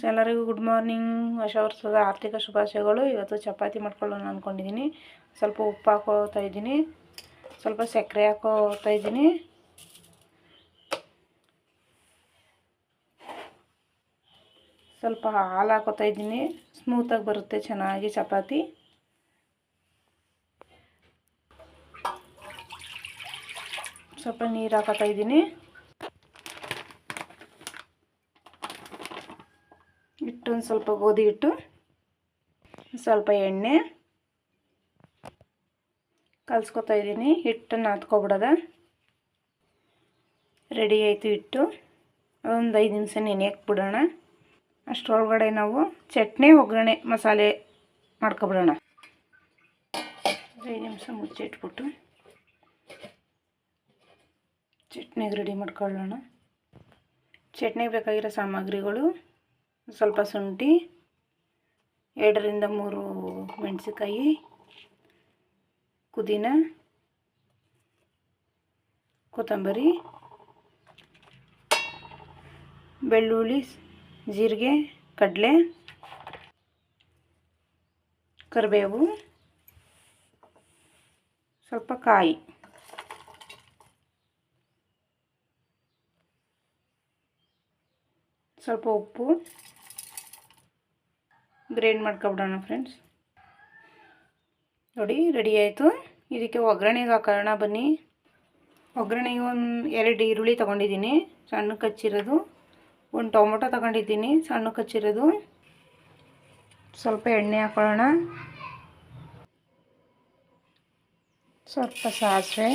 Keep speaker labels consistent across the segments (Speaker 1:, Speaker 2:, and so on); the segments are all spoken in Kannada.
Speaker 1: ಎಲ್ಲರಿಗೂ ಗುಡ್ ಮಾರ್ನಿಂಗ್. ಹೊಸ ವರ್ಷದ ಆರ್ಥಿಕ ಶುಭಾಶಯಗಳು. ಇವತ್ತು ಚಪಾತಿ ಮಾಡ್ಕೊಳ್ಳೋಣ ಅಂದ್ಕೊಂಡಿದ್ದೀನಿ. ಸ್ವಲ್ಪ ಉಪ್ಪು ಹಾಕೋತಾ ಇದ್ದೀನಿ, ಸ್ವಲ್ಪ ಸಕ್ಕರೆ ಹಾಕೋತಾ ಇದ್ದೀನಿ, ಸ್ವಲ್ಪ ಹಾಲು ಹಾಕೋತಾ ಇದ್ದೀನಿ. ಸ್ಮೂತಾಗಿ ಬರುತ್ತೆ ಚೆನ್ನಾಗಿ ಚಪಾತಿ. ಸ್ವಲ್ಪ ನೀರು ಹಾಕೋತಾ ಇದ್ದೀನಿ. ಹಿಟ್ಟು ಒಂದು ಸ್ವಲ್ಪ ಗೋಧಿ ಹಿಟ್ಟು, ಸ್ವಲ್ಪ ಎಣ್ಣೆ ಕಲಿಸ್ಕೊತಾ ಇದ್ದೀನಿ. ಹಿಟ್ಟನ್ನು ನಾದ್ಕೊಬಿಡೋದ. ರೆಡಿ ಆಯಿತು ಹಿಟ್ಟು. ಒಂದು 5 ನಿಮಿಷ ನೆನೆಯಕ್ಕೆ ಬಿಡೋಣ. ಅಷ್ಟರೊಳಗಡೆ ನಾವು ಚಟ್ನಿ ಒಗ್ಗರಣೆ ಮಸಾಲೆ ಮಾಡ್ಕೊಬಿಡೋಣ. 5 ನಿಮಿಷ ಮುಚ್ಚಿಟ್ಬಿಟ್ಟು ಚಟ್ನಿಗೆ ರೆಡಿ ಮಾಡ್ಕೊಳ್ಳೋಣ. ಚಟ್ನಿಗೆ ಬೇಕಾಗಿರೋ ಸಾಮಗ್ರಿಗಳು: ಸ್ವಲ್ಪ ಶುಂಠಿ, 2 ರಿಂದ 3 ಮೆಣಸಿನ್ಕಾಯಿ, ಪುದೀನ, ಕೊತ್ತಂಬರಿ, ಬೆಳ್ಳುಳ್ಳಿ, ಜೀರಿಗೆ, ಕಡಲೆ, ಕರಿಬೇವು, ಸ್ವಲ್ಪ ಕಾಯಿ, ಸ್ವಲ್ಪ ಉಪ್ಪು. ಗ್ರೈಂಡ್ ಮಾಡ್ಕೊಬಿಡೋಣ ಫ್ರೆಂಡ್ಸ್. ನೋಡಿ ರೆಡಿ ಆಯಿತು. ಇದಕ್ಕೆ ಒಗ್ಗರಣೆಗೆ ಹಾಕೋಣ ಬನ್ನಿ. ಒಗ್ಗರಣೆಗೆ ಒಂದು 2 ಈರುಳ್ಳಿ ತೊಗೊಂಡಿದ್ದೀನಿ ಸಣ್ಣಕ್ಕೆ ಹಚ್ಚಿರೋದು, 1 ಟೊಮೊಟೊ ತೊಗೊಂಡಿದ್ದೀನಿ ಸಣ್ಣಕ್ಕೆ ಹಚ್ಚಿರೋದು. ಸ್ವಲ್ಪ ಎಣ್ಣೆ ಹಾಕೊಳ್ಳೋಣ, ಸ್ವಲ್ಪ ಸಾಸಿವೆ,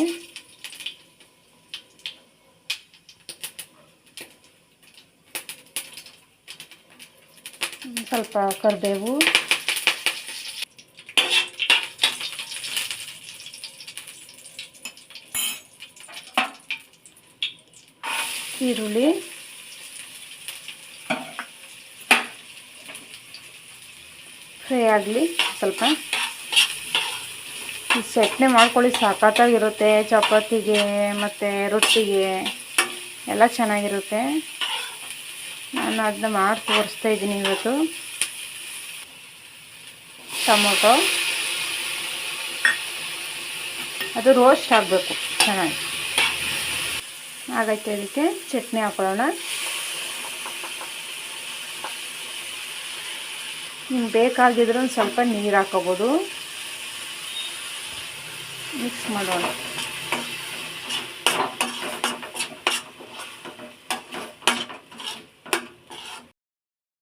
Speaker 1: ಸ್ವಲ್ಪ ಕರಿಬೇವು, ಈರುಳ್ಳಿ, ಫ್ರೈ ಆಗಲಿ ಸ್ವಲ್ಪ. ಈ ಚಟ್ನಿ ಮಾಡ್ಕೊಳ್ಳಿ, ಸಖತ್ತಾಗಿರುತ್ತೆ. ಚಪಾತಿಗೆ ಮತ್ತು ರೊಟ್ಟಿಗೆ ಎಲ್ಲ ಚೆನ್ನಾಗಿರುತ್ತೆ. ನಾನು ಅದನ್ನ ಮಾಡಿ ತೋರಿಸ್ತಾ ಇದ್ದೀನಿ ಇವತ್ತು. ಟೊಮೊಟೊ ಅದು ರೋಸ್ಟ್ ಆಗಬೇಕು ಚೆನ್ನಾಗಿ. ಹಾಗೈತೆ. ಇದಕ್ಕೆ ಚಟ್ನಿ ಹಾಕೊಳ್ಳೋಣ. ನಿಮ್ಗೆ ಬೇಕಾಗಿದ್ರೆ ಒಂದು ಸ್ವಲ್ಪ ನೀರು ಹಾಕೋಬೋದು. ಮಿಕ್ಸ್ ಮಾಡೋಣ.